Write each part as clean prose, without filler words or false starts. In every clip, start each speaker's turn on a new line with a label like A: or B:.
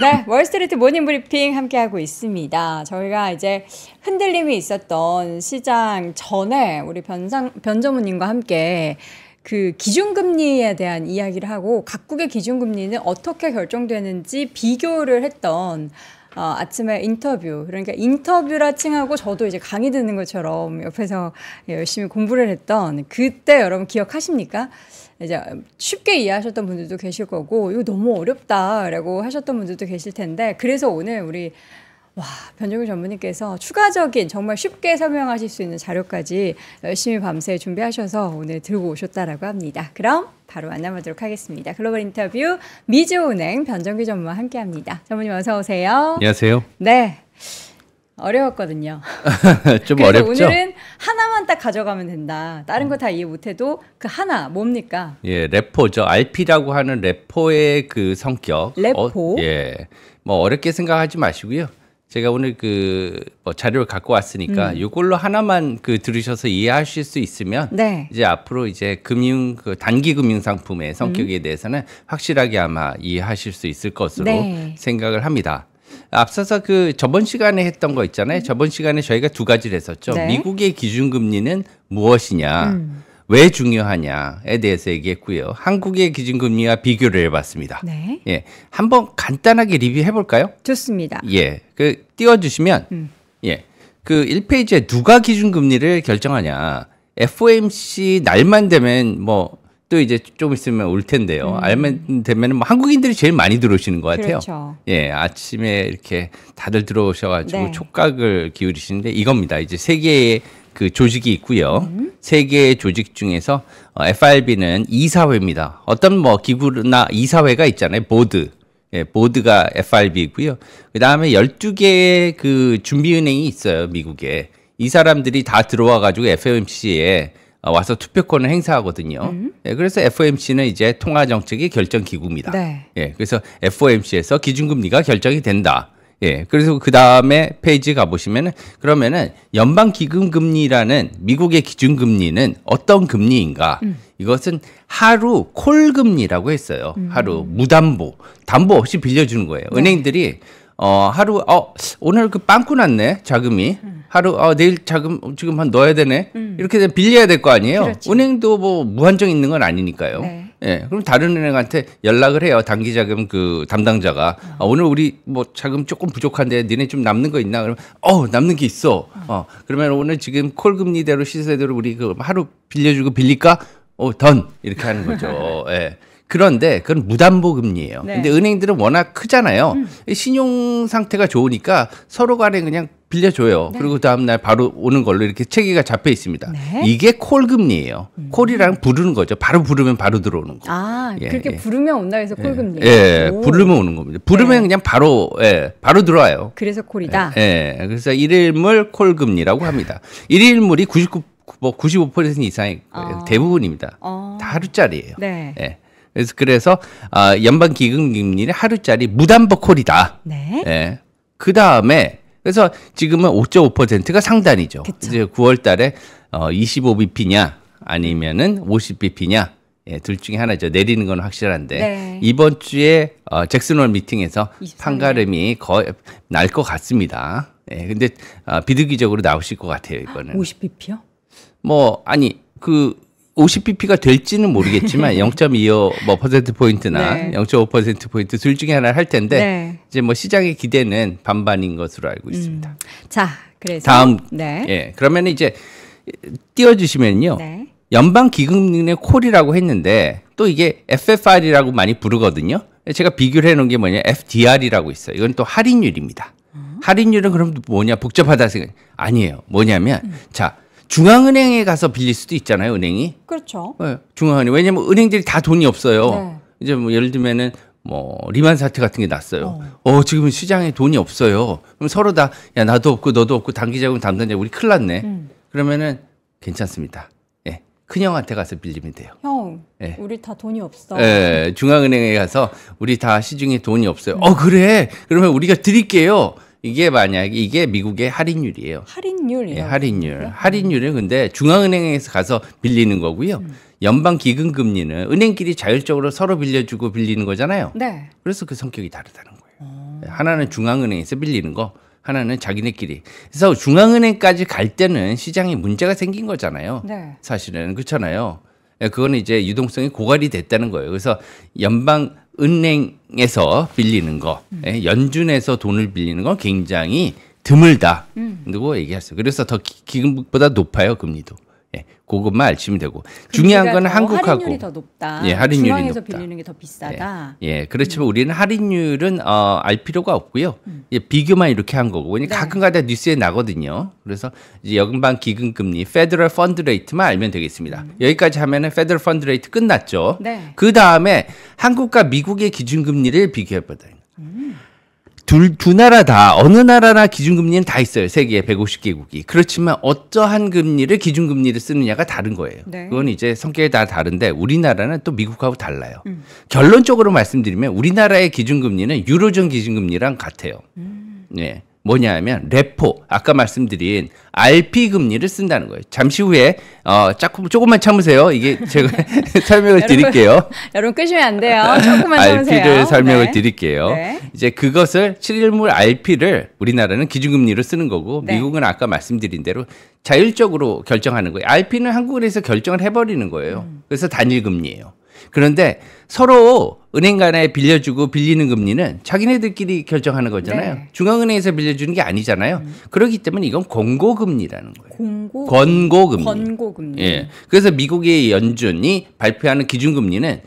A: 네, 월스트리트 모닝 브리핑 함께하고 있습니다. 저희가 이제 흔들림이 있었던 시장 전에 우리 변전무님과 함께 그 기준금리에 대한 이야기를 하고 각국의 기준금리는 어떻게 결정되는지 비교를 했던 아침에 인터뷰, 그러니까 인터뷰라 칭하고 저도 이제 강의 듣는 것처럼 옆에서 열심히 공부를 했던 그때 여러분 기억하십니까? 이제 쉽게 이해하셨던 분들도 계실 거고 이거 너무 어렵다라고 하셨던 분들도 계실 텐데 그래서 오늘 우리 변정규 전무님께서 추가적인 정말 쉽게 설명하실 수 있는 자료까지 열심히 밤새 준비하셔서 오늘 들고 오셨다라고 합니다. 그럼 바로 만나보도록 하겠습니다. 글로벌 인터뷰 미주은행 변정규 전무와 함께합니다. 전무님 어서 오세요.
B: 안녕하세요.
A: 네. 어려웠거든요.
B: 좀 어렵죠?
A: 오늘은 하나만 딱 가져가면 된다. 다른 거 다 이해 못해도 그 하나 뭡니까?
B: 예, 래퍼죠. RP라고 하는 래퍼의 그 성격.
A: 래퍼?
B: 예, 뭐 어렵게 생각하지 마시고요. 제가 오늘 그 자료를 갖고 왔으니까 이걸로 하나만 그 들으셔서 이해하실 수 있으면
A: 네.
B: 이제 앞으로 이제 그 단기 금융 상품의 성격에 대해서는 확실하게 아마 이해하실 수 있을 것으로
A: 네.
B: 생각을 합니다. 앞서서 그 저번 시간에 했던 거 있잖아요. 저번 시간에 저희가 두 가지를 했었죠.
A: 네.
B: 미국의 기준금리는 무엇이냐, 왜 중요하냐에 대해서 얘기했고요. 한국의 기준금리와 비교를 해봤습니다.
A: 네.
B: 예, 한번 간단하게 리뷰해 볼까요?
A: 좋습니다.
B: 예, 그 띄워주시면 예, 그 1페이지에 누가 기준금리를 결정하냐. FOMC 날만 되면 뭐 또 이제 좀 있으면 올 텐데요. 알면 되면 뭐 한국인들이 제일 많이 들어오시는 것 같아요.
A: 그렇죠.
B: 예, 아침에 이렇게 다들 들어오셔가지고
A: 네.
B: 촉각을 기울이시는데 이겁니다. 이제 세 개의 그 조직이 있고요. 세 개의 조직 중에서 FRB는 이사회입니다. 어떤 뭐 기구나 이사회가 있잖아요. 보드. 예, 보드가 FRB이고요. 그 다음에 12개의 그 준비은행이 있어요. 미국에. 이 사람들이 다 들어와가지고 FOMC에 와서 투표권을 행사하거든요. 예, 그래서 FOMC는 이제 통화정책의 결정기구입니다.
A: 네.
B: 예, 그래서 FOMC에서 기준금리가 결정이 된다. 예, 그래서 그 다음에 페이지 가보시면은 그러면은 연방기금금리라는 미국의 기준금리는 어떤 금리인가? 이것은 하루 콜금리라고 했어요. 하루 무담보, 담보 없이 빌려주는 거예요.
A: 네.
B: 은행들이 하루 오늘 그 빵꾸 났네 자금이 하루 내일 자금 지금 한 넣어야 되네 이렇게 되면 빌려야 될 거 아니에요.
A: 그렇죠.
B: 은행도 뭐 무한정 있는 건 아니니까요.
A: 네.
B: 예, 그럼 다른 은행한테 연락을 해요. 단기 자금 그 담당자가 오늘 우리 뭐 자금 조금 부족한데 니네 좀 남는 거 있나? 그러면 남는 게 있어. 그러면 오늘 지금 콜 금리대로 시세대로 우리 그 하루 빌려주고 빌릴까? 던 이렇게 하는 거죠. 예. 그런데 그건 무담보 금리예요.
A: 네.
B: 근데 은행들은 워낙 크잖아요. 신용 상태가 좋으니까 서로 간에 그냥 빌려줘요.
A: 네.
B: 그리고 다음 날 바로 오는 걸로 이렇게 체계가 잡혀 있습니다.
A: 네.
B: 이게 콜 금리예요. 콜이랑 부르는 거죠. 바로 부르면 바로 들어오는 거.
A: 예, 그렇게
B: 예.
A: 부르면 온다 해서 콜금리.
B: 예, 부르면 오는 겁니다. 부르면
A: 네.
B: 그냥 바로 바로 들어와요.
A: 그래서 콜이다.
B: 예, 그래서 일일물 콜 금리라고 합니다. 일일물이 95% 이상의 대부분입니다. 다 하루짜리예요.
A: 네.
B: 예. 그래서 연방 기금금리는 하루짜리 무담보 콜이다.
A: 네.
B: 예. 그 다음에 그래서 지금은 5.5%가 상단이죠.
A: 그쵸.
B: 이제 9월달에 25bp냐 아니면은 50bp냐 예, 둘 중에 하나죠. 내리는 건 확실한데
A: 네.
B: 이번 주에 잭슨홀 미팅에서
A: 23일.
B: 판가름이 거의 날 것 같습니다. 예, 근데 비득이적으로 나오실 것 같아요. 이거는
A: 50bp요?
B: 뭐 아니 그 50bp가 될지는 모르겠지만 0.25 뭐 퍼센트 포인트나
A: 네.
B: 0.5% 포인트 둘 중에 하나를 할 텐데
A: 네.
B: 이제 뭐 시장의 기대는 반반인 것으로 알고 있습니다.
A: 자, 그래서
B: 다음
A: 네.
B: 예 그러면 이제 띄워주시면요
A: 네.
B: 연방 기금리의 콜이라고 했는데 또 이게 FFR이라고 많이 부르거든요. 제가 비교를 해놓은 게 뭐냐 FDR이라고 있어요. 이건 또 할인율입니다. 할인율은 그럼 뭐냐 복잡하다 생각 아니에요. 뭐냐면 자. 중앙은행에 가서 빌릴 수도 있잖아요, 은행이.
A: 그렇죠.
B: 네, 중앙은행. 왜냐면 은행들이 다 돈이 없어요.
A: 네.
B: 이제 뭐 예를 들면은 뭐 리만 사태 같은 게 났어요. 지금 시장에 돈이 없어요. 그럼 서로 다 야 나도 없고 너도 없고 단기자금 담당자 우리 큰일 났네. 그러면은 괜찮습니다. 예, 큰형한테 가서 빌리면 돼요.
A: 형,
B: 예.
A: 우리 다 돈이 없어.
B: 예, 중앙은행에 가서 우리 다 시중에 돈이 없어요. 그래. 그러면 우리가 드릴게요. 이게 만약에 이게 미국의 할인율이에요.
A: 할인율이요.
B: 예, 할인율. 할인율은 근데 중앙은행에서 가서 빌리는 거고요. 연방 기금금리는 은행끼리 자율적으로 서로 빌려주고 빌리는 거잖아요.
A: 네.
B: 그래서 그 성격이 다르다는 거예요. 하나는 중앙은행에서 빌리는 거, 하나는 자기네끼리. 그래서 중앙은행까지 갈 때는 시장에 문제가 생긴 거잖아요.
A: 네.
B: 사실은 그렇잖아요. 그거는 이제 유동성이 고갈이 됐다는 거예요. 그래서 연방은행에서 빌리는 거, 연준에서 돈을 빌리는 건 굉장히 드물다. 누구 얘기했어요. 그래서 더 기금보다 높아요, 금리도. 예, 그것만 알시면 되고. 중요한 건 한국하고
A: 할인율이 더 높다.
B: 예, 할인율이
A: 중앙에서
B: 높다.
A: 빌리는 게 더 비싸다.
B: 예, 그렇지만 우리는 할인율은 알 필요가 없고요. 예, 비교만 이렇게 한 거고. 왜냐면
A: 네.
B: 가끔가다 뉴스에 나거든요. 그래서 이제 연방 기금금리, 페더럴 펀드 레이트만 알면 되겠습니다. 여기까지 하면은 페더럴 펀드 레이트 끝났죠.
A: 네.
B: 그 다음에 한국과 미국의 기준금리를 비교해보자. 두 나라 다 어느 나라나 기준금리는 다 있어요. 세계 150개국이. 그렇지만 어떠한 금리를 기준금리를 쓰느냐가 다른 거예요.
A: 네.
B: 그건 이제 성격이 다 다른데 우리나라는 또 미국하고 달라요. 결론적으로 말씀드리면 우리나라의 기준금리는 유로존 기준금리랑 같아요. 네. 뭐냐 하면 레포, 아까 말씀드린 RP 금리를 쓴다는 거예요. 잠시 후에 조금만 참으세요. 이게 제가 설명을 드릴게요.
A: 여러분 끄시면 안 돼요. 조금만 참으세요.
B: RP를 설명을
A: 네.
B: 드릴게요.
A: 네.
B: 이제 그것을 실물 RP를 우리나라는 기준금리로 쓰는 거고
A: 네.
B: 미국은 아까 말씀드린 대로 자율적으로 결정하는 거예요. RP는 한국은행에서 결정을 해버리는 거예요. 그래서 단일금리예요. 그런데 서로 은행 간에 빌려주고 빌리는 금리는 자기네들끼리 결정하는 거잖아요.
A: 네.
B: 중앙은행에서 빌려주는 게 아니잖아요. 그렇기 때문에 이건 권고금리라는 거예요. 권고금리.
A: 권고금리.
B: 예. 그래서 미국의 연준이 발표하는 기준금리는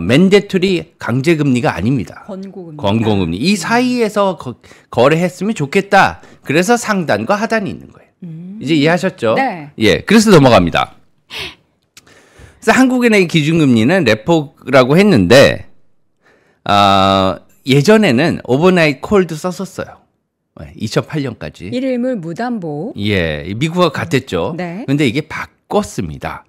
B: 맨데토리 강제금리가 아닙니다. 권고금리. 이 사이에서 거래했으면 좋겠다. 그래서 상단과 하단이 있는 거예요. 이제 이해하셨죠?
A: 네.
B: 예. 그래서 넘어갑니다. 그래서 한국은행의 기준금리는 레포라고 했는데 예전에는 오버나잇 콜도 썼었어요. 2008년까지.
A: 일일물 무담보.
B: 예, 미국과 같았죠.
A: 네.
B: 근데 이게 바꿨습니다.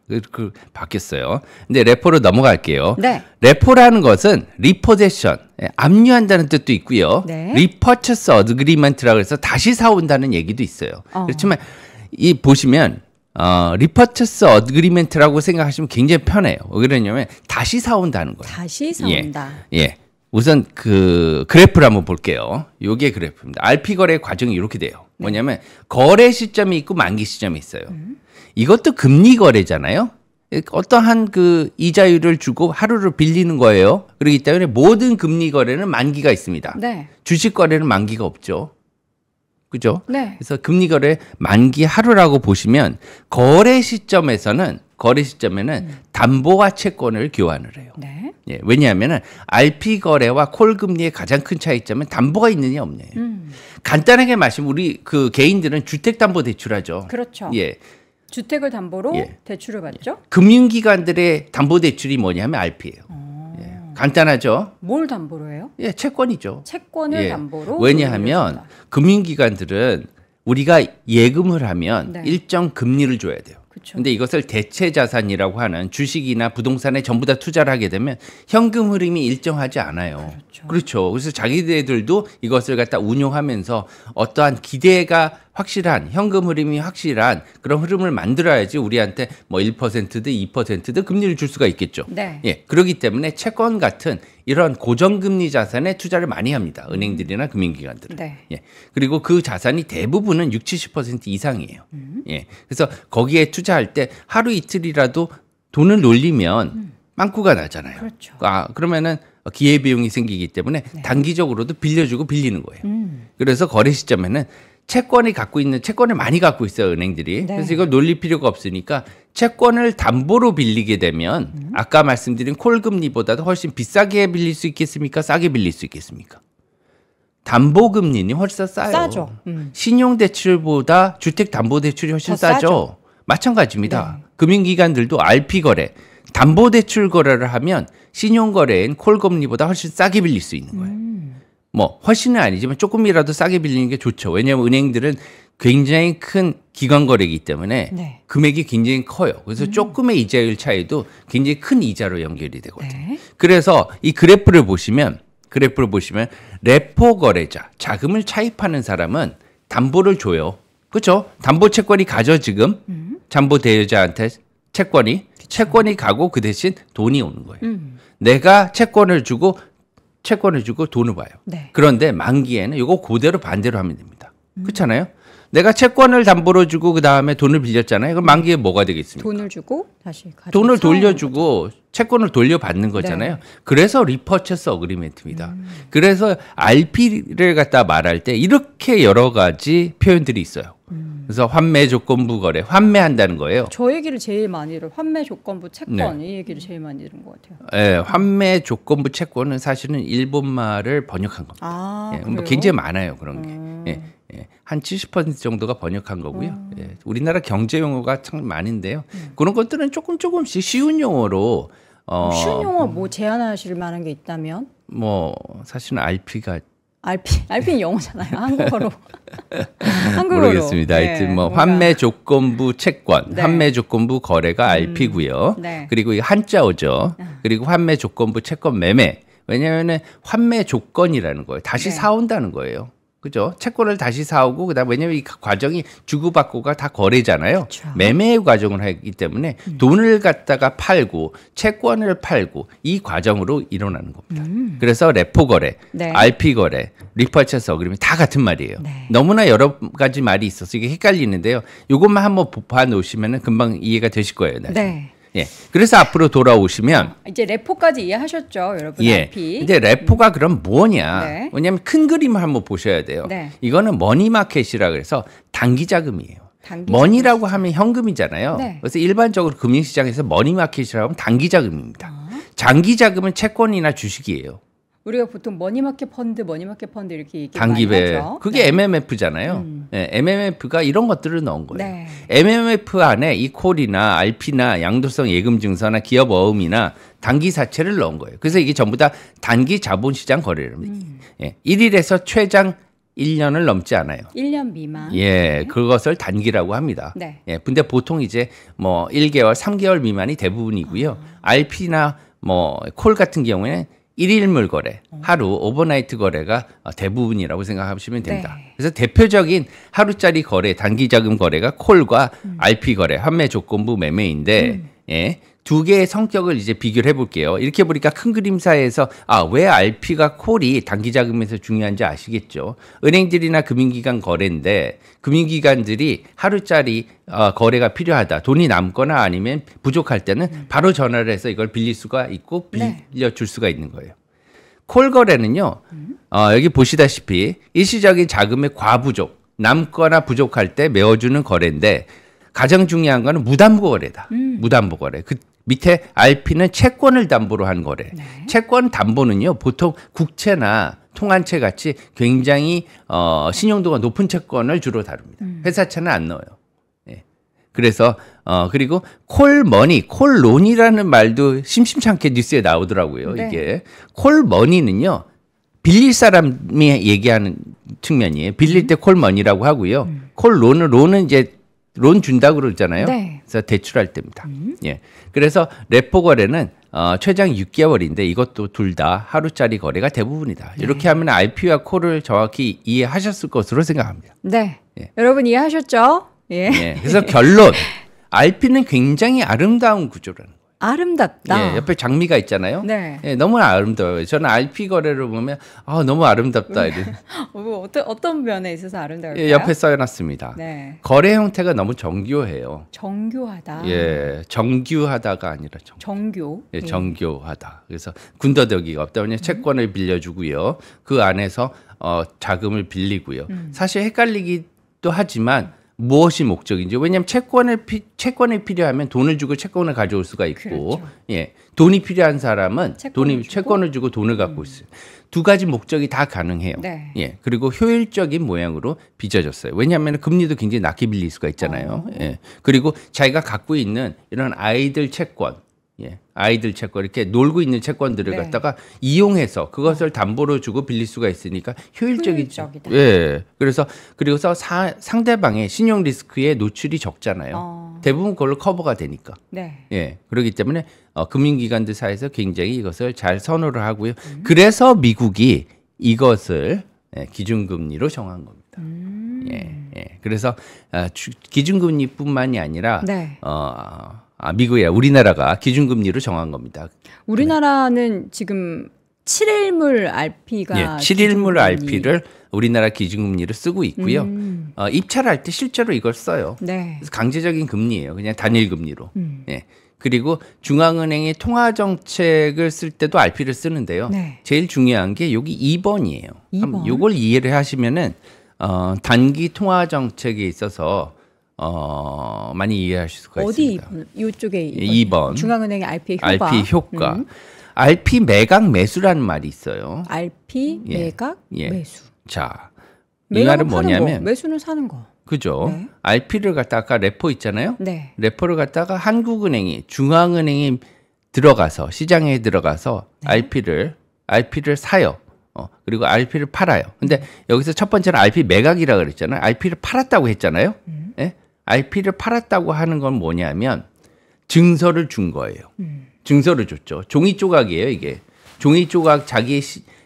B: 바뀌었어요. 근데 레포로 넘어갈게요.
A: 네.
B: 레포라는 것은 리포제션, 압류한다는 뜻도 있고요.
A: 네.
B: 리퍼처스 어그리먼트라고 해서 다시 사온다는 얘기도 있어요. 그렇지만 이 보시면 리퍼처스 어그리먼트라고 생각하시면 굉장히 편해요. 왜 그러냐면 다시 사온다는 거예요.
A: 다시 사온다.
B: 예. 우선 그 그래프를 한번 볼게요. 요게 그래프입니다. RP 거래 과정이 이렇게 돼요. 뭐냐면 거래 시점이 있고 만기 시점이 있어요. 이것도 금리 거래잖아요. 어떠한 그 이자율을 주고 하루를 빌리는 거예요. 그렇기 때문에 모든 금리 거래는 만기가 있습니다.
A: 네.
B: 주식 거래는 만기가 없죠. 그죠?
A: 네.
B: 그래서 금리 거래 만기 하루라고 보시면 거래 시점에는 담보와 채권을 교환을 해요.
A: 네.
B: 예, 왜냐하면 RP 거래와 콜 금리의 가장 큰 차이점은 담보가 있느냐 없느냐. 간단하게 말하면 우리 그 개인들은 주택담보대출하죠.
A: 그렇죠.
B: 예,
A: 주택을 담보로
B: 예.
A: 대출을 받죠.
B: 금융기관들의 담보대출이 뭐냐면 RP예요. 예, 간단하죠.
A: 뭘 담보로 해요?
B: 예, 채권이죠.
A: 채권을
B: 예.
A: 담보로.
B: 왜냐하면
A: 돈을
B: 금융기관들은 우리가 예금을 하면
A: 네.
B: 일정 금리를 줘야 돼요.
A: 그쵸.
B: 근데 이것을 대체 자산이라고 하는 주식이나 부동산에 전부 다 투자를 하게 되면 현금 흐름이 일정하지 않아요. 그렇죠. 그래서 자기들도 이것을 갖다 운용하면서 어떠한 기대가 확실한 현금 흐름이 확실한 그런 흐름을 만들어야지 우리한테 뭐 1%든 2%든 금리를 줄 수가 있겠죠.
A: 네.
B: 예. 그렇기 때문에 채권 같은 이런 고정금리 자산에 투자를 많이 합니다. 은행들이나 금융기관들은.
A: 네.
B: 예. 그리고 그 자산이 대부분은 60-70% 이상이에요. 예. 그래서 거기에 투자할 때 하루 이틀이라도 돈을 놀리면 빵꾸가 나잖아요.
A: 그렇죠.
B: 그러면은 기회비용이 생기기 때문에 단기적으로도 빌려주고 빌리는 거예요. 그래서 거래 시점에는 채권을 많이 갖고 있어요, 은행들이.
A: 네.
B: 그래서 이걸 놀릴 필요가 없으니까 채권을 담보로 빌리게 되면 아까 말씀드린 콜금리보다도 훨씬 비싸게 빌릴 수 있겠습니까? 싸게 빌릴 수 있겠습니까? 담보금리는 훨씬 싸요.
A: 싸죠.
B: 신용대출보다 주택담보대출이 훨씬
A: 더
B: 싸죠.
A: 싸죠.
B: 마찬가지입니다.
A: 네.
B: 금융기관들도 RP 거래, 담보대출 거래를 하면 신용거래엔 콜금리보다 훨씬 싸게 빌릴 수 있는 거예요. 뭐 훨씬은 아니지만 조금이라도 싸게 빌리는 게 좋죠. 왜냐하면 은행들은 굉장히 큰 기관 거래이기 때문에
A: 네.
B: 금액이 굉장히 커요. 그래서 조금의 이자율 차이도 굉장히 큰 이자로 연결이 되거든요.
A: 네.
B: 그래서 이 그래프를 보시면 레포 거래자, 자금을 차입하는 사람은 담보를 줘요. 그렇죠? 담보 채권이 가죠 지금. 담보 대여자한테 채권이 가고 그 대신 돈이 오는 거예요. 내가 채권을 주고 채권을 주고 돈을 봐요.
A: 네.
B: 그런데 만기에는 이거 그대로 반대로 하면 됩니다. 그렇잖아요? 내가 채권을 담보로 주고 그 다음에 돈을 빌렸잖아요. 그럼 만기에 뭐가 되겠습니까?
A: 돈을 주고 다시
B: 돈을 돌려주고 채권을 돌려받는 거잖아요.
A: 네.
B: 그래서 리퍼체스 어그리멘트입니다. 그래서 RP를 갖다 말할 때 이렇게 여러 가지 표현들이 있어요. 그래서 환매 조건부 거래, 환매한다는 거예요.
A: 저 얘기를 제일 많이 들어요. 환매 조건부 채권 이 얘기를 제일 많이 들은 것 같아요.
B: 네, 환매 조건부 채권은 사실은 일본말을 번역한 겁니다.
A: 아,
B: 예,
A: 그래요?
B: 뭐 굉장히 많아요 그런 게. 예, 예. 한 70% 정도가 번역한 거고요. 예, 우리나라 경제 용어가 참 많은데요. 그런 것들은 조금씩 쉬운 용어로
A: 쉬운 용어 뭐 제안하실 만한 게 있다면?
B: 뭐 사실은 RP가
A: RP는 영어잖아요. 한국어로. 한국어로.
B: 모르겠습니다.
A: 네,
B: 하여튼 뭐
A: 뭔가.
B: 환매 조건부 채권,
A: 네.
B: 환매 조건부 거래가 RP고요.
A: 네.
B: 그리고 이 한자어죠. 그리고 환매 조건부 채권 매매. 왜냐하면 환매 조건이라는 거예요. 다시
A: 네.
B: 사온다는 거예요. 그죠? 채권을 다시 사오고 그다음 왜냐하면 이 과정이 주고받고가 다 거래잖아요.
A: 그렇죠.
B: 매매의 과정을 하기 때문에 돈을 갖다가 팔고 채권을 팔고 이 과정으로 일어나는 겁니다. 그래서 레포 거래,
A: 네.
B: RP 거래, 리퍼체스 어그리먼트 다 같은 말이에요.
A: 네.
B: 너무나 여러 가지 말이 있어서 이게 헷갈리는데요. 이것만 한번 봐 놓으시면 금방 이해가 되실 거예요. 나중에.
A: 네.
B: 예. 그래서 앞으로 돌아오시면
A: 이제 레포까지 이해하셨죠, 여러분?
B: 예.
A: RP.
B: 근데 레포가 그럼 뭐냐?
A: 네.
B: 왜냐하면 큰 그림을 한번 보셔야 돼요.
A: 네.
B: 이거는 머니마켓이라 그래서 단기 자금이에요.
A: 단기
B: 머니라고 하면 현금이잖아요.
A: 네.
B: 그래서 일반적으로 금융시장에서 머니마켓이라고 하면 단기 자금입니다. 장기 자금은 채권이나 주식이에요.
A: 우리가 보통 머니마켓 펀드 이렇게 얘기
B: 단기
A: 많이
B: 배.
A: 하죠.
B: 그게
A: 네.
B: MMF잖아요. 네, MMF가 이런 것들을 넣은 거예요.
A: 네.
B: MMF 안에 이 콜이나 RP나 양도성 예금 증서나 기업 어음이나 단기 사채를 넣은 거예요. 그래서 이게 전부 다 단기 자본시장 거래랍니다. 예, 1일에서 최장 1년을 넘지 않아요.
A: 1년 미만.
B: 예, 그것을 단기라고 합니다.
A: 네.
B: 예, 근데 보통 이제 뭐 1개월, 3개월 미만이 대부분이고요. RP나 뭐 콜 같은 경우에는 일일물 거래, 하루 오버나이트 거래가 대부분이라고 생각하시면 됩니다.
A: 네.
B: 그래서 대표적인 하루짜리 거래, 단기 자금 거래가 콜과 RP 거래, 환매 조건부 매매인데 예, 두 개의 성격을 이제 비교를 해볼게요. 이렇게 보니까 큰 그림사에서 왜 RP가 콜이 단기 자금에서 중요한지 아시겠죠? 은행들이나 금융기관 거래인데 금융기관들이 하루짜리 거래가 필요하다. 돈이 남거나 아니면 부족할 때는 바로 전화를 해서 이걸 빌릴 수가 있고 빌려줄 수가 있는 거예요. 콜 거래는요. 여기 보시다시피 일시적인 자금의 과부족, 남거나 부족할 때 메워주는 거래인데 가장 중요한 거는 무담보 거래다. 무담보 거래. 그 밑에 RP는 채권을 담보로 한 거래.
A: 네.
B: 채권 담보는요. 보통 국채나 통한채 같이 굉장히 신용도가 높은 채권을 주로 다룹니다. 회사채는 안 넣어요. 예. 그래서 그리고 콜머니, 콜론이라는 말도 심심찮게 뉴스에 나오더라고요.
A: 네.
B: 이게 콜머니는요. 빌릴 사람이 얘기하는 측면이에요. 빌릴 때 콜머니라고 하고요. 콜론은 이제 론 준다고 그러잖아요.
A: 네.
B: 그래서 대출할 때입니다. 예. 그래서 레포 거래는 최장 6개월인데 이것도 둘 다 하루짜리 거래가 대부분이다. 이렇게 하면 RP와 콜을 정확히 이해하셨을 것으로 생각합니다.
A: 네.
B: 예.
A: 여러분 이해하셨죠? 예.
B: 예. 그래서 결론. RP는 굉장히 아름다운 구조라는 거예요.
A: 아름답다.
B: 예, 옆에 장미가 있잖아요.
A: 네.
B: 예, 너무 아름다워요. 저는 RP 거래를 보면 너무 아름답다. 이런.
A: 어떤 면에 있어서 아름다울까요?
B: 예, 옆에 써놨습니다.
A: 네.
B: 거래 형태가 너무 정교해요.
A: 정교하다.
B: 예, 정규하다가 아니라
A: 정교.
B: 예, 정교하다. 그래서 군더더기가 없다. 왜냐하면 채권을 빌려주고요. 그 안에서 자금을 빌리고요. 사실 헷갈리기도 하지만 무엇이 목적인지. 왜냐하면 채권이 필요하면 돈을 주고 채권을 가져올 수가 있고,
A: 그렇죠.
B: 예, 돈이 필요한 사람은
A: 채권을 주고?
B: 채권을 주고 돈을 갖고 있어요. 두 가지 목적이 다 가능해요.
A: 네.
B: 예, 그리고 효율적인 모양으로 빚어졌어요. 왜냐하면 금리도 굉장히 낮게 빌릴 수가 있잖아요. 예, 그리고 자기가 갖고 있는 이런 아이들 채권, 예, 아이들 채권 이렇게 놀고 있는 채권들을
A: 네.
B: 갖다가 이용해서 그것을 담보로 주고 빌릴 수가 있으니까 효율적이죠.
A: 효율적이다.
B: 예, 그리고서 상대방의 신용 리스크에 노출이 적잖아요. 대부분 그걸로 커버가 되니까.
A: 네.
B: 예, 그렇기 때문에 금융기관들 사이에서 굉장히 이것을 잘 선호를 하고요. 그래서 미국이 이것을 기준금리로 정한 겁니다. 예. 그래서 기준금리뿐만이 아니라
A: 네.
B: 미국이야 우리나라가 기준금리로 정한 겁니다.
A: 우리나라는 지금 7일물 RP가
B: 예, 7일물 RP를 우리나라 기준금리로 쓰고 있고요. 입찰할 때 실제로 이걸 써요.
A: 네.
B: 그래서 강제적인 금리예요. 그냥 단일 금리로. 예. 그리고 중앙은행이 통화 정책을 쓸 때도 RP를 쓰는데요.
A: 네.
B: 제일 중요한 게 여기 2번이에요.
A: 2번.
B: 이걸 이해를 하시면은 단기 통화 정책에 있어서 많이 이해하실 수가
A: 어디
B: 있습니다.
A: 이쪽에
B: 2번.
A: 중앙은행의 RP 효과.
B: RP 효과. RP 매각 매수라는 말이 있어요.
A: RP 매각 매수.
B: 자, 이 말은 뭐냐면
A: 매수는 사는 거.
B: 그죠?
A: 네.
B: RP를 갖다가 레포 있잖아요.
A: 네.
B: 레포를 갖다가 한국은행이 중앙은행이 들어가서 시장에 들어가서 RP를 사요. 그리고 RP를 팔아요. 근데 여기서 첫 번째는 RP 매각이라 그랬잖아요. RP를 팔았다고 했잖아요. 네? RP를 팔았다고 하는 건 뭐냐면 증서를 준 거예요. 증서를 줬죠. 종이 조각이에요, 이게. 종이 조각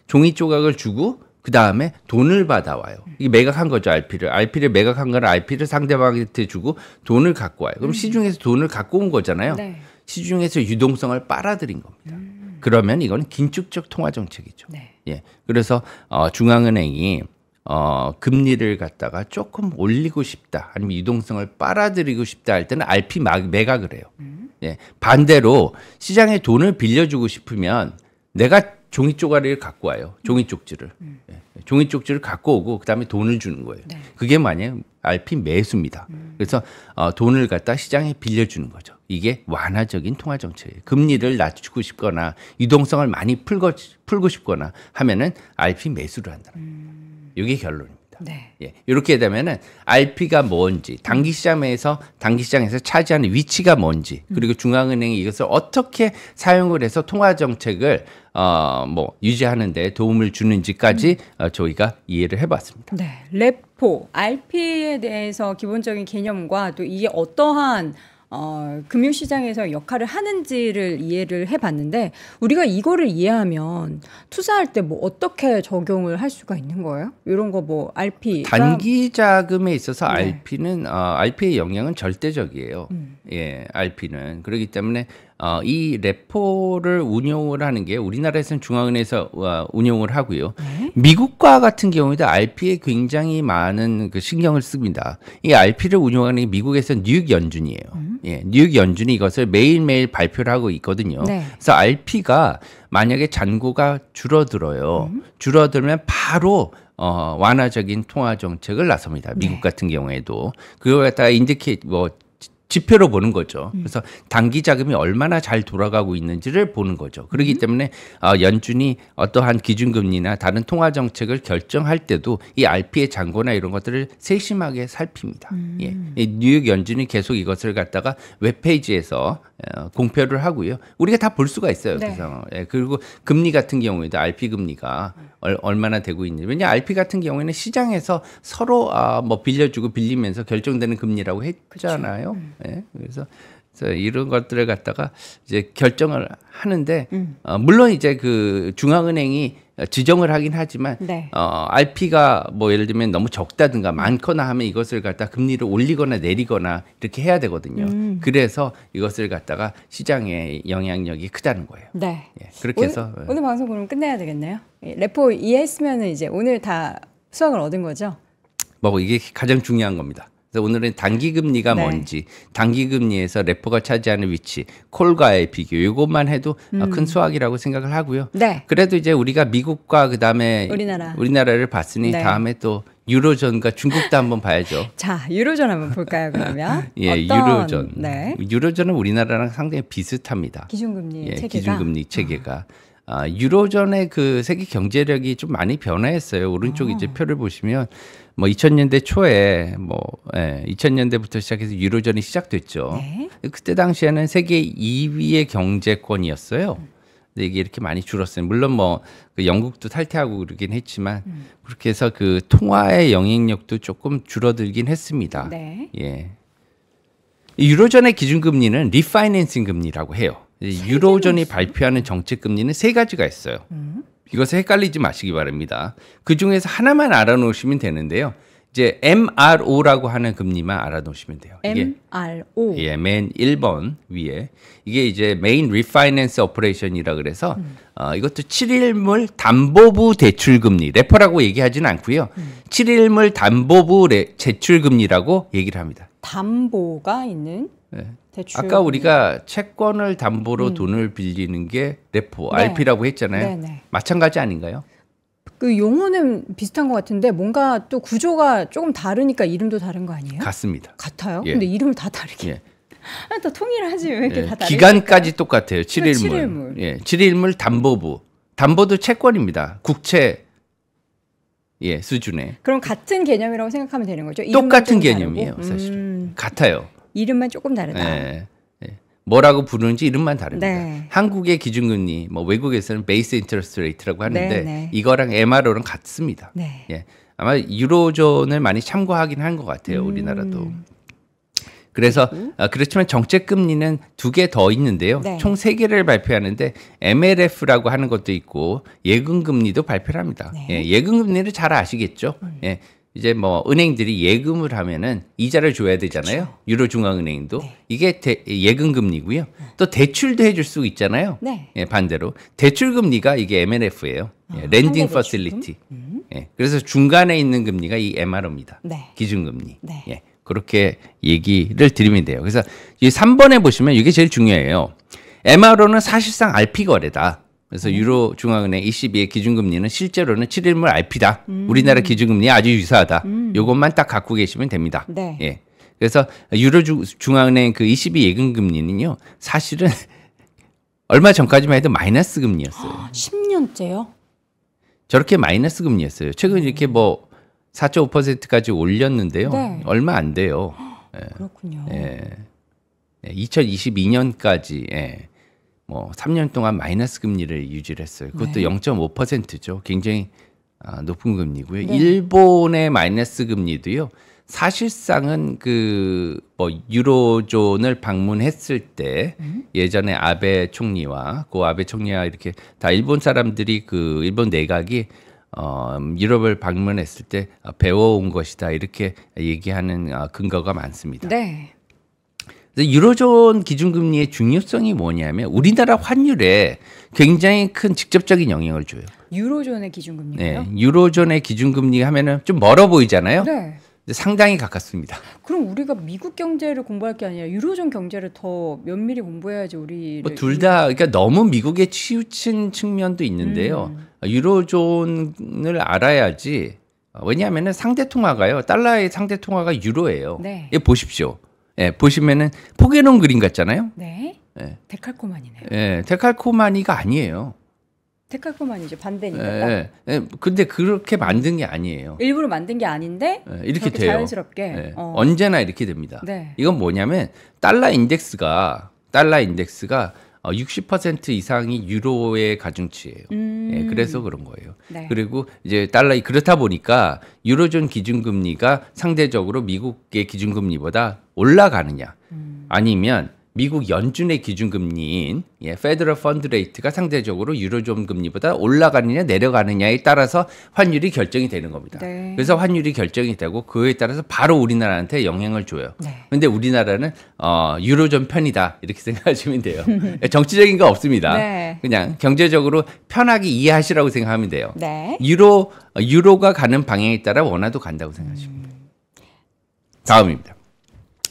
B: 종이 조각을 주고 그 다음에 돈을 받아와요. 이게 매각한 거죠, RP를 매각한 거는 RP를 상대방한테 주고 돈을 갖고 와요. 그럼 시중에서 돈을 갖고 온 거잖아요.
A: 네.
B: 시중에서 유동성을 빨아들인 겁니다. 그러면 이거는 긴축적 통화 정책이죠.
A: 네.
B: 예. 그래서 중앙은행이 금리를 갖다가 조금 올리고 싶다, 아니면 유동성을 빨아들이고 싶다 할 때는 RP 매각을 해요. 예. 반대로 시장에 돈을 빌려주고 싶으면 내가 종이 쪼가리를 갖고 와요. 종이 쪽지를. 예. 종이 쪽지를 갖고 오고 그다음에 돈을 주는 거예요.
A: 네.
B: 그게 만약 RP 매수입니다. 그래서 돈을 갖다 시장에 빌려주는 거죠. 이게 완화적인 통화 정책이에요. 금리를 낮추고 싶거나 유동성을 많이 풀고 싶거나 하면은 RP 매수를 한다는 거예요. 이게 결론입니다.
A: 네.
B: 예, 이렇게 되면은 RP가 뭔지, 단기 시장에서 차지하는 위치가 뭔지, 그리고 중앙은행이 이것을 어떻게 사용을 해서 통화 정책을 유지하는데 도움을 주는지까지 저희가 이해를 해봤습니다.
A: 네. 레포, RP에 대해서 기본적인 개념과 또 이게 어떠한 금융시장에서 역할을 하는지를 이해를 해봤는데, 우리가 이거를 이해하면 투자할 때 뭐 어떻게 적용을 할 수가 있는 거예요? 이런 거 뭐 RP
B: 단기 자금에 있어서
A: 네.
B: RP는 RP의 영향은 절대적이에요. 예, RP는 그렇기 때문에 이 레포를 운용을 하는 게 우리나라에서는 중앙은행에서 운용을 하고요.
A: 네.
B: 미국과 같은 경우에도 RP에 굉장히 많은 그 신경을 씁니다. 이 RP를 운용하는 게 미국에서는 뉴욕 연준이에요. 예, 뉴욕 연준이 이것을 매일매일 발표를 하고 있거든요.
A: 네.
B: 그래서 RP가 만약에 잔고가 줄어들어요. 줄어들면 바로 완화적인 통화 정책을 나섭니다. 미국
A: 네.
B: 같은 경우에도 그걸 갖다가 지표로 보는 거죠. 그래서 단기 자금이 얼마나 잘 돌아가고 있는지를 보는 거죠. 그렇기 때문에 연준이 어떠한 기준금리나 다른 통화 정책을 결정할 때도 이 RP의 잔고나 이런 것들을 세심하게 살핍니다. 예. 이 뉴욕 연준이 계속 이것을 갖다가 웹페이지에서 공표를 하고요. 우리가 다 볼 수가 있어요.
A: 네.
B: 그래서 그리고 금리 같은 경우에도 RP 금리가 얼마나 되고 있는지. 왜냐 RP 같은 경우에는 시장에서 서로 빌려주고 빌리면서 결정되는 금리라고 했잖아요. 예, 그래서 이런 것들을 갖다가 이제 결정을 하는데 물론 이제 그 중앙은행이 지정을 하긴 하지만
A: 네.
B: RP가 예를 들면 너무 적다든가 많거나 하면 이것을 갖다 금리를 올리거나 내리거나 이렇게 해야 되거든요. 그래서 이것을 갖다가 시장의 영향력이 크다는 거예요.
A: 네.
B: 예, 그렇게 해서
A: 오늘 방송 그럼 끝내야 되겠네요. 레포 이해했으면 이제 오늘 다 수확을 얻은 거죠.
B: 이게 가장 중요한 겁니다. 그래서 오늘은 단기금리가
A: 네.
B: 뭔지, 단기금리에서 레포가 차지하는 위치, 콜과의 비교, 이것만 해도 큰 수확이라고 생각을 하고요.
A: 네.
B: 그래도 이제 우리가 미국과 그 다음에 우리나라를 봤으니
A: 네.
B: 다음에 또 유로존과 중국도 한번 봐야죠.
A: 자, 유로존 한번 볼까요, 그러면?
B: 예, 유로존.
A: 네.
B: 유로존은 우리나라랑 상당히 비슷합니다.
A: 기준금리 체계가.
B: 기준금리 체계가. 유로존의 그 세계 경제력이 좀 많이 변화했어요. 오른쪽 이제 표를 보시면 2000년대 초에 2000년대부터 시작해서 유로존이 시작됐죠.
A: 네.
B: 그때 당시에는 세계 2위의 경제권이었어요. 근데 이게 이렇게 많이 줄었어요. 물론 그 영국도 탈퇴하고 그러긴 했지만 그렇게 해서 그 통화의 영향력도 조금 줄어들긴 했습니다.
A: 네.
B: 예. 유로존의 기준금리는 리파이낸싱 금리라고 해요. 유로존이 발표하는 정책 금리는 세 가지가 있어요. 이것을 헷갈리지 마시기 바랍니다. 그 중에서 하나만 알아놓으시면 되는데요. 이제 MRO라고 하는 금리만 알아놓으시면 돼요. 이게
A: MRO.
B: 예, 맨 1번 위에 이게 이제 Main Refinance Operation이라 그래서 이것도 7일물 담보부 대출금리 레퍼라고 얘기하지는 않고요. 7일물 담보부 대출금리라고 얘기를 합니다.
A: 담보가 있는
B: 네.
A: 대출.
B: 아까 우리가 채권을 담보로 돈을 빌리는 게 레포,
A: 네.
B: RP라고 했잖아요.
A: 네, 네.
B: 마찬가지 아닌가요?
A: 그 용어는 비슷한 것 같은데 뭔가 또 구조가 조금 다르니까 이름도 다른 거 아니에요?
B: 같습니다.
A: 같아요?
B: 예.
A: 근데 이름을 다 다르게.
B: 예.
A: 또 통일하지 왜 이렇게
B: 예.
A: 다 다르게?
B: 기간까지 똑같아요. 7일물.
A: 7일물.
B: 예. 7일물 담보부. 담보도 채권입니다. 국채 예, 수준에.
A: 그럼 같은 개념이라고 생각하면 되는 거죠? 이름만
B: 똑같은
A: 조금
B: 개념이에요,
A: 다르고?
B: 사실. 같아요.
A: 이름만 조금 다르다.
B: 예. 예. 뭐라고 부르는지 이름만 다릅니다.
A: 네.
B: 한국의 기준금리, 뭐 외국에서는 베이스 인터레스트 레이트라고 하는데
A: 네, 네.
B: 이거랑 MRO랑 같습니다.
A: 네.
B: 예. 아마 유로존을 많이 참고하긴 한 것 같아요. 우리나라도. 그래서 그렇지만 정책 금리는 2개 더 있는데요.
A: 네.
B: 총 3개를 발표하는데 MLF라고 하는 것도 있고 예금 금리도 발표를 합니다.
A: 네.
B: 예, 예금 금리를 잘 아시겠죠? 예. 이제 뭐 은행들이 예금을 하면은 이자를 줘야 되잖아요.
A: 그렇죠.
B: 유로 중앙은행도
A: 네.
B: 이게 예금 금리고요. 또 대출도 해줄 수 있잖아요.
A: 네.
B: 예, 반대로 대출 금리가 이게 MLF예요. 예, 렌딩
A: 상대
B: 퍼실리티. 예, 그래서 중간에 있는 금리가 이 MRO입니다.
A: 네.
B: 기준금리.
A: 네.
B: 예, 그렇게 얘기를 드리면 돼요. 그래서 이 3번에 보시면 이게 제일 중요해요. MRO는 사실상 RP 거래다. 그래서 유로 중앙은행 ECB의 기준금리는 실제로는 7일물 RP다. 우리나라 기준금리 아주 유사하다. 요것만 딱 갖고 계시면 됩니다.
A: 네.
B: 예. 그래서 유로 중앙은행 그 ECB 예금금리는요. 사실은 얼마 전까지만 해도 마이너스 금리였어요.
A: 10년째요?
B: 저렇게 마이너스 금리였어요. 최근 이렇게 뭐 4.5%까지 올렸는데요.
A: 네.
B: 얼마 안 돼요.
A: 그렇군요.
B: 예. 2022년까지 뭐 3년 동안 마이너스 금리를 유지를 했어요. 그것도
A: 네.
B: 0.5%죠. 굉장히 높은 금리고요.
A: 네.
B: 일본의 마이너스 금리도요. 사실상은 그 뭐 유로존을 방문했을 때 예전에 아베 총리와 이렇게 다 일본 사람들이 그 일본 내각이 유럽을 방문했을 때 배워온 것이다 이렇게 얘기하는 근거가 많습니다.
A: 네.
B: 그래서 유로존 기준금리의 중요성이 뭐냐면 우리나라 환율에 굉장히 큰 직접적인 영향을 줘요.
A: 유로존의 기준금리요?
B: 네, 유로존의 기준금리 하면은 좀 멀어 보이잖아요.
A: 네.
B: 근데 상당히 가깝습니다.
A: 그럼 우리가 미국 경제를 공부할 게 아니라 유로존 경제를 더 면밀히 공부해야지 우리를.
B: 뭐 둘 다 그러니까 너무 미국에 치우친 측면도 있는데요. 유로존을 알아야지. 왜냐하면은 상대 통화가요. 달러의 상대 통화가 유로예요.
A: 네.
B: 예, 보십시오. 예, 보시면은 포개놓은 그림 같잖아요.
A: 네.
B: 예.
A: 데칼코마니네요.
B: 예, 데칼코마니가 아니에요.
A: 데칼코마니죠. 반대니까.
B: 예, 예. 근데 그렇게 만든 게 아니에요.
A: 일부러 만든 게 아닌데
B: 예, 이렇게
A: 저렇게
B: 돼요.
A: 자연스럽게.
B: 예, 언제나 이렇게 됩니다.
A: 네.
B: 이건 뭐냐면 달러 인덱스가 60% 이상이 유로의 가중치예요. 예, 그래서 그런 거예요.
A: 네.
B: 그리고 이제 그렇다 보니까 유로존 기준금리가 상대적으로 미국의 기준금리보다 올라가느냐, 아니면 미국 연준의 기준금리인 페더럴 펀드 레이트가 상대적으로 유로존 금리보다 올라가느냐 내려가느냐에 따라서 환율이 결정이 되는 겁니다.
A: 네.
B: 그래서 환율이 결정이 되고 그에 따라서 바로 우리나라한테 영향을 줘요.
A: 네.
B: 근데 우리나라는 유로존 편이다 이렇게 생각하시면 돼요. 정치적인 거 없습니다.
A: 네.
B: 그냥 경제적으로 편하게 이해하시라고 생각하면 돼요.
A: 네.
B: 유로가 가는 방향에 따라 원화도 간다고 생각하시면 돼요. 다음입니다.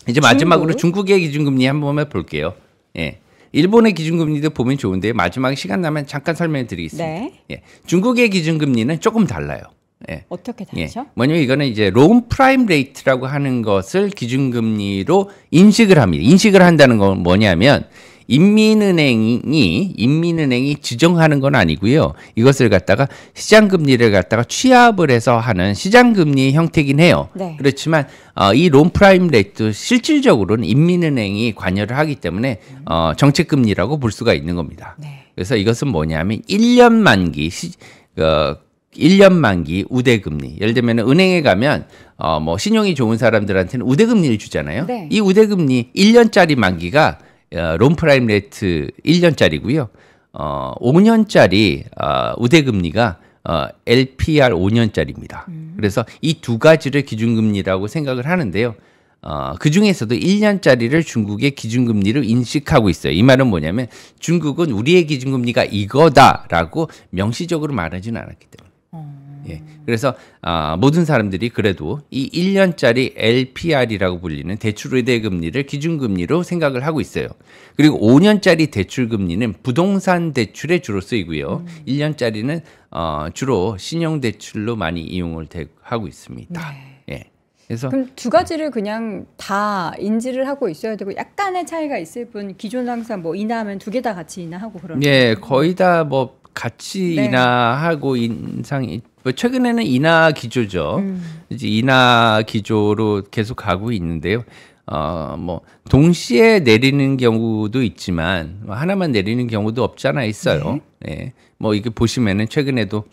B: 이제 마지막으로 중국의 기준금리 한번 볼게요. 예. 일본의 기준금리도 보면 좋은데 마지막에 시간 나면 잠깐 설명해 드리겠습니다.
A: 네.
B: 예. 중국의 기준금리는 조금 달라요. 예.
A: 어떻게
B: 예.
A: 다르죠?
B: 뭐냐면 이거는 이제 론 프라임 레이트라고 하는 것을 기준금리로 인식을 합니다. 인식을 한다는 건 뭐냐면 인민은행이 지정하는 건 아니고요. 이것을 갖다가 시장금리를 갖다가 취합을 해서 하는 시장금리 형태긴 해요.
A: 네.
B: 그렇지만 이 론프라임 레이트 실질적으로는 인민은행이 관여를 하기 때문에 정책금리라고 볼 수가 있는 겁니다.
A: 네.
B: 그래서 이것은 뭐냐면 1년 만기 1년 만기 우대금리. 예를 들면 은행에 가면 뭐 신용이 좋은 사람들한테는 우대금리를 주잖아요.
A: 네.
B: 이 우대금리 1년짜리 만기가 론프라임 레이트 1년짜리고요. 5년짜리 우대금리가 LPR 5년짜리입니다. 그래서 이 두 가지를 기준금리라고 생각을 하는데요. 그 중에서도 1년짜리를 중국의 기준금리로 인식하고 있어요. 이 말은 뭐냐면 중국은 우리의 기준금리가 이거다라고 명시적으로 말하지는 않았기 때문에. 예. 그래서 모든 사람들이 그래도 이 1년짜리 LPR이라고 불리는 대출의대 금리를 기준금리로 생각을 하고 있어요. 그리고 5년짜리 대출금리는 부동산 대출에 주로 쓰이고요. 1년짜리는 주로 신용대출로 많이 이용을 하고 있습니다.
A: 네.
B: 예. 그래서
A: 그럼 두 가지를 그냥 다 인지를 하고 있어야 되고 약간의 차이가 있을 뿐 기존 항상 뭐 인하하면 두 개 다 같이 인하하고 그런.
B: 예, 거의 다 뭐 같이
A: 네.
B: 인하하고 인상이 뭐 최근에는 인하 기조죠. 이제 인하 기조로 계속 가고 있는데요. 뭐 동시에 내리는 경우도 있지만 하나만 내리는 경우도 없지 않아 있어요. 예. 뭐 이게 보시면은 최근에도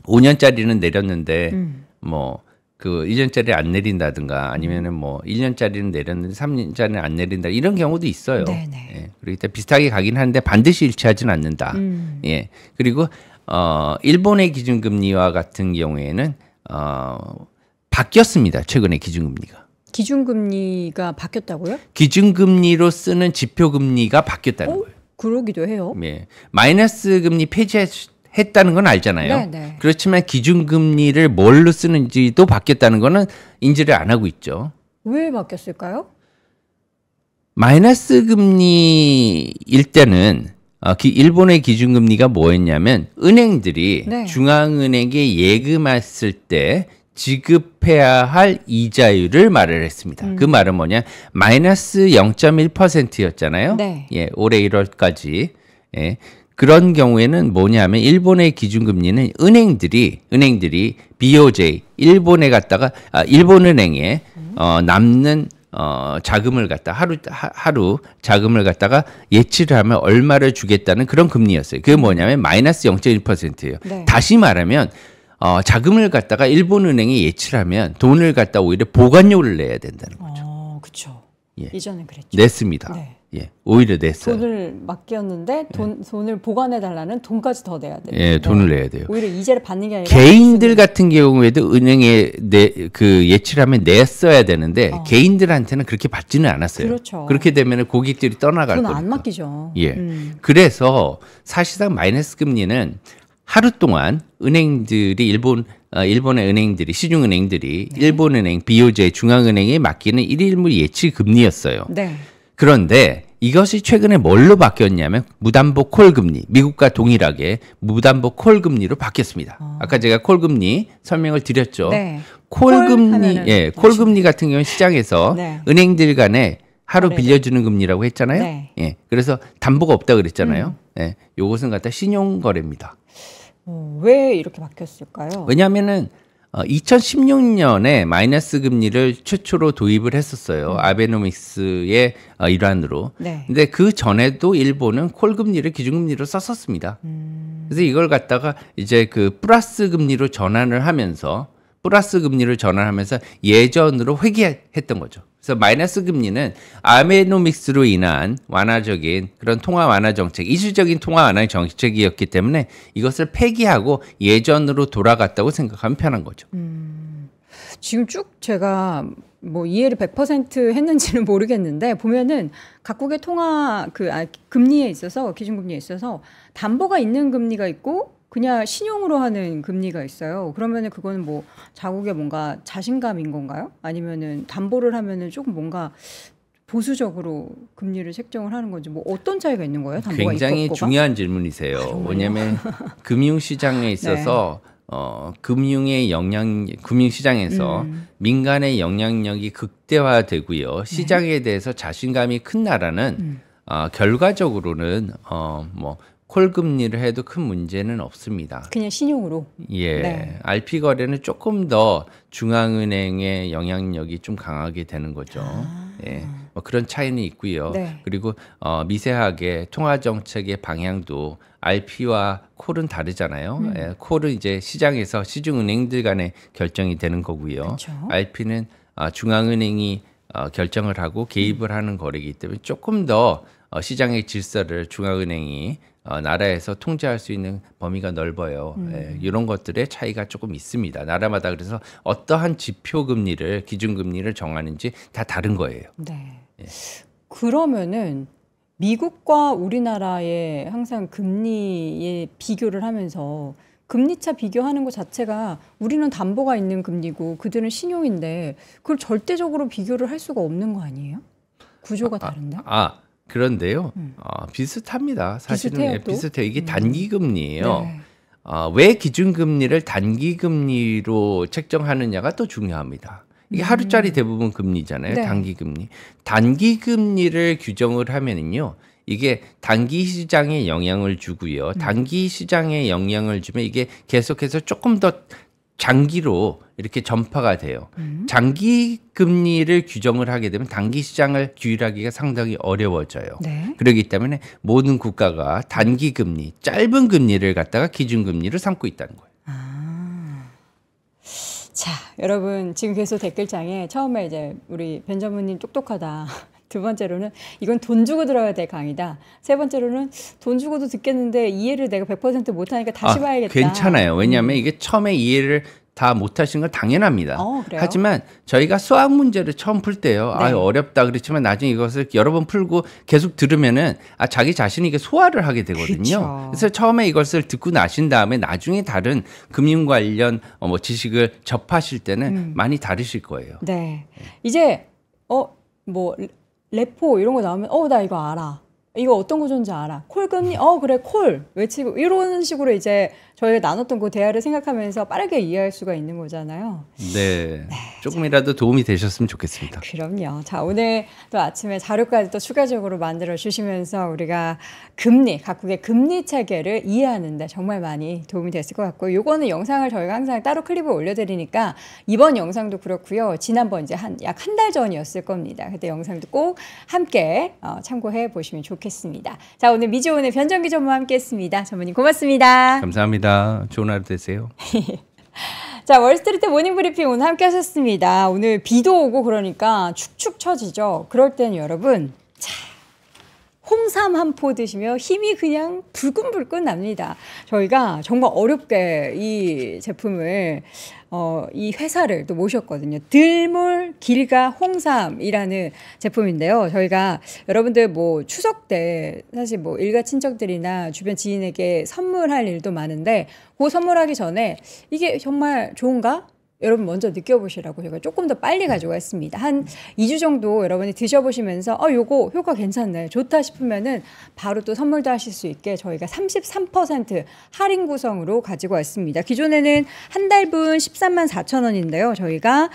B: 5년짜리는 내렸는데 뭐 그 1년짜리 안 내린다든가 아니면은 뭐 1년짜리는 내렸는데 3년짜리는 안 내린다 이런 경우도 있어요.
A: 네네.
B: 예. 그렇기 때문에 비슷하게 가긴 하는데 반드시 일치하지는 않는다. 예. 그리고 일본의 기준금리와 같은 경우에는 바뀌었습니다. 최근에 기준금리가.
A: 기준금리가 바뀌었다고요?
B: 기준금리로 쓰는 지표금리가 바뀌었다는 거예요.
A: 그러기도 해요.
B: 예. 마이너스 금리 폐지했다는 건 알잖아요.
A: 네네.
B: 그렇지만 기준금리를 뭘로 쓰는지도 바뀌었다는 거는 인지를 안 하고 있죠.
A: 왜 바뀌었을까요?
B: 마이너스 금리일 때는 일본의 기준금리가 뭐였냐면 은행들이
A: 네.
B: 중앙은행에 예금했을 때 지급해야 할 이자율을 말을 했습니다. 그 말은 뭐냐? 마이너스 0.1%였잖아요.
A: 네.
B: 예, 올해 1월까지. 예. 그런 경우에는 뭐냐면 일본의 기준금리는 은행들이 BOJ 일본에 갔다가 일본 은행에 남는 자금을 갖다 하루 자금을 갖다가 예치를 하면 얼마를 주겠다는 그런 금리였어요. 그게 뭐냐면 마이너스 0.1%예요.
A: 네.
B: 다시 말하면 자금을 갖다가 일본 은행에 예치를 하면 돈을 갖다 오히려 보관료를 내야 된다는 거죠.
A: 그렇죠.
B: 예.
A: 예전에 그랬죠.
B: 냈습니다.
A: 네.
B: 예, 오히려 냈어요.
A: 돈을 맡겼는데 돈을 보관해 달라는 돈까지 더 내야 돼요.
B: 예, 돈을 내야 돼요.
A: 오히려 이자를 받는 게 아니라
B: 개인들 같은 경우에도 은행에 그 예치를 하면 냈어야 되는데 개인들한테는 그렇게 받지는 않았어요.
A: 그렇죠.
B: 그렇게 되면 고객들이 떠나갈
A: 돈
B: 거니까.
A: 안 맡기죠.
B: 예. 그래서 사실상 마이너스 금리는 하루 동안 은행들이 일본의 은행들이 시중은행들이 일본은행 BOJ 중앙은행에 맡기는 일일무 예치 금리였어요.
A: 네.
B: 그런데 이것이 최근에 뭘로 바뀌었냐면 무담보 콜 금리, 미국과 동일하게 무담보 콜 금리로 바뀌었습니다. 아까 제가 콜 금리 설명을 드렸죠.
A: 네.
B: 콜 금리,
A: 하면은
B: 예, 콜 금리 같은 경우는 시장에서
A: 네.
B: 은행들 간에 하루
A: 거래를.
B: 빌려주는 금리라고 했잖아요.
A: 네.
B: 예, 그래서 담보가 없다 그랬잖아요. 예, 요것은 갖다 신용 거래입니다.
A: 왜 이렇게 바뀌었을까요?
B: 왜냐하면은 2016년에 마이너스 금리를 최초로 도입을 했었어요. 아베노믹스의 일환으로.
A: 네.
B: 근데 그 전에도 일본은 콜 금리를 기준금리로 썼었습니다. 그래서 이걸 갖다가 이제 그 플러스 금리로 전환을 하면서 예전으로 회귀했던 거죠. 그래서 마이너스 금리는 아베노믹스로 인한 완화적인 그런 통화 완화 정책, 이슈적인 통화 완화 정책이었기 때문에 이것을 폐기하고 예전으로 돌아갔다고 생각하면 편한 거죠.
A: 지금 쭉 제가 뭐 이해를 100% 했는지는 모르겠는데 보면은 각국의 통화 금리에 있어서 기준금리에 있어서 담보가 있는 금리가 있고 그냥 신용으로 하는 금리가 있어요. 그러면은 그거는 뭐 자국의 뭔가 자신감인 건가요? 아니면은 담보를 하면은 조금 뭔가 보수적으로 금리를 책정을 하는 건지 뭐 어떤 차이가 있는 거예요? 담보가
B: 굉장히
A: 있고 없고가?
B: 중요한 질문이세요. 왜냐하면 금융시장에 있어서 금융시장에서 민간의 영향력이 극대화되고요. 시장에 대해서 자신감이 큰 나라는 결과적으로는 뭐 콜 금리를 해도 큰 문제는 없습니다.
A: 그냥 신용으로.
B: 예,
A: 네.
B: RP 거래는 조금 더 중앙은행의 영향력이 좀 강하게 되는 거죠. 예, 뭐 그런 차이는 있고요.
A: 네.
B: 그리고 미세하게 통화 정책의 방향도 RP와 콜은 다르잖아요. 예, 콜은 이제 시장에서 시중은행들 간에 결정이 되는 거고요.
A: 그렇죠.
B: RP는 중앙은행이 결정을 하고 개입을 하는 거래이기 때문에 조금 더 시장의 질서를 중앙은행이 나라에서 통제할 수 있는 범위가 넓어요. 예, 이런 것들의 차이가 조금 있습니다. 나라마다 그래서 어떠한 지표 금리를 기준 금리를 정하는지 다 다른 거예요.
A: 네.
B: 예.
A: 그러면은 미국과 우리나라의 항상 금리의 비교를 하면서 금리차 비교하는 것 자체가 우리는 담보가 있는 금리고 그들은 신용인데 그걸 절대적으로 비교를 할 수가 없는 거 아니에요? 구조가 다른데?
B: 그런데요. 비슷합니다. 사실은
A: 비슷해요, 또?
B: 비슷해요. 이게 단기 금리예요.
A: 네.
B: 왜 기준 금리를 단기 금리로 책정하느냐가 또 중요합니다. 이게 하루짜리 대부분 금리잖아요.
A: 네.
B: 단기 금리. 단기 금리를 규정을 하면은요. 이게 단기 시장에 영향을 주고요. 단기 시장에 영향을 주면 이게 계속해서 조금 더 장기로 이렇게 전파가 돼요. 장기 금리를 규정을 하게 되면 단기 시장을 규율하기가 상당히 어려워져요.
A: 네.
B: 그렇기 때문에 모든 국가가 단기 금리, 짧은 금리를 갖다가 기준 금리로 삼고 있다는 거예요.
A: 자, 여러분 지금 계속 댓글창에 처음에 이제 우리 변전무님 똑똑하다. 두 번째로는 이건 돈 주고 들어야 될 강의다. 세 번째로는 돈 주고도 듣겠는데 이해를 내가 100% 못하니까 다시 봐야겠다.
B: 괜찮아요. 왜냐하면 이게 처음에 이해를 다 못하신 건 당연합니다.
A: 그래요?
B: 하지만 저희가 수학 문제를 처음 풀 때요.
A: 네.
B: 어렵다 그렇지만 나중에 이것을 여러 번 풀고 계속 들으면은 자기 자신이 이게 소화를 하게 되거든요.
A: 그쵸.
B: 그래서 처음에 이것을 듣고 나신 다음에 나중에 다른 금융 관련 지식을 접하실 때는 많이 다르실 거예요.
A: 네. 이제 뭐 레포 이런 거 나오면 나 이거 알아. 이거 어떤 구조인지 알아. 콜 금리 그래 콜 외치고 이런 식으로 이제 저희가 나눴던 그 대화를 생각하면서 빠르게 이해할 수가 있는 거잖아요.
B: 네. 조금이라도 도움이 되셨으면 좋겠습니다.
A: 그럼요. 자, 오늘 또 아침에 자료까지 또 추가적으로 만들어 주시면서 우리가 금리, 각국의 금리 체계를 이해하는데 정말 많이 도움이 됐을 것 같고, 요거는 영상을 저희가 항상 따로 클립을 올려드리니까 이번 영상도 그렇고요. 지난번 이제 약 한 달 전이었을 겁니다. 그때 영상도 꼭 함께 참고해 보시면 좋겠습니다. 자, 오늘 미주온의 변정기 전무와 함께 했습니다. 전무님 고맙습니다.
B: 감사합니다. 좋은 하루 되세요.
A: 자, 월스트리트 모닝브리핑 오늘 함께 하셨습니다. 오늘 비도 오고 그러니까 축축 처지죠. 그럴 땐 여러분, 홍삼 한 포 드시며 힘이 그냥 불끈불끈 납니다. 저희가 정말 어렵게 이 제품을 이 회사를 또 모셨거든요. 들몰 길가 홍삼이라는 제품인데요. 저희가 여러분들 뭐 추석 때 사실 뭐 일가 친척들이나 주변 지인에게 선물할 일도 많은데 그 선물하기 전에 이게 정말 좋은가? 여러분 먼저 느껴보시라고 제가 조금 더 빨리 가져왔습니다. 한 2주 정도 여러분이 드셔보시면서 요거 효과 괜찮네, 좋다 싶으면은 바로 또 선물도 하실 수 있게 저희가 33% 할인 구성으로 가지고 왔습니다. 기존에는 한 달분 13만 4천 원인데요. 저희가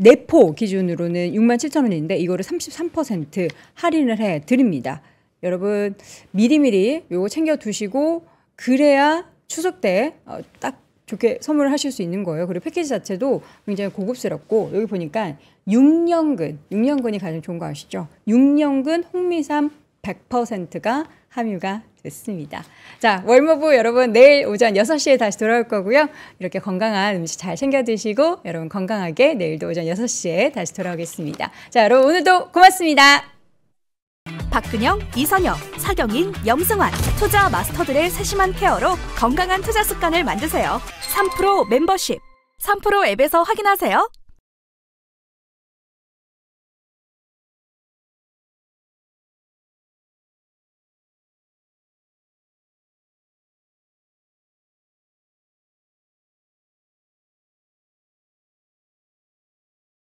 A: 4포 기준으로는 6만 7천 원인데 이거를 33% 할인을 해 드립니다. 여러분 미리미리 요거 챙겨 두시고 그래야 추석 때 딱 좋게 선물을 하실 수 있는 거예요. 그리고 패키지 자체도 굉장히 고급스럽고 여기 보니까 6년근이 가장 좋은 거 아시죠? 6년근 홍미삼 100%가 함유가 됐습니다. 자, 월모부 여러분 내일 오전 6시에 다시 돌아올 거고요. 이렇게 건강한 음식 잘 챙겨 드시고 여러분 건강하게 내일도 오전 6시에 다시 돌아오겠습니다. 자, 여러분 오늘도 고맙습니다.
C: 박근영, 이선영, 사경인, 염승환 투자 마스터들의 세심한 케어로 건강한 투자 습관을 만드세요. 3프로 멤버십 3프로 앱에서 확인하세요.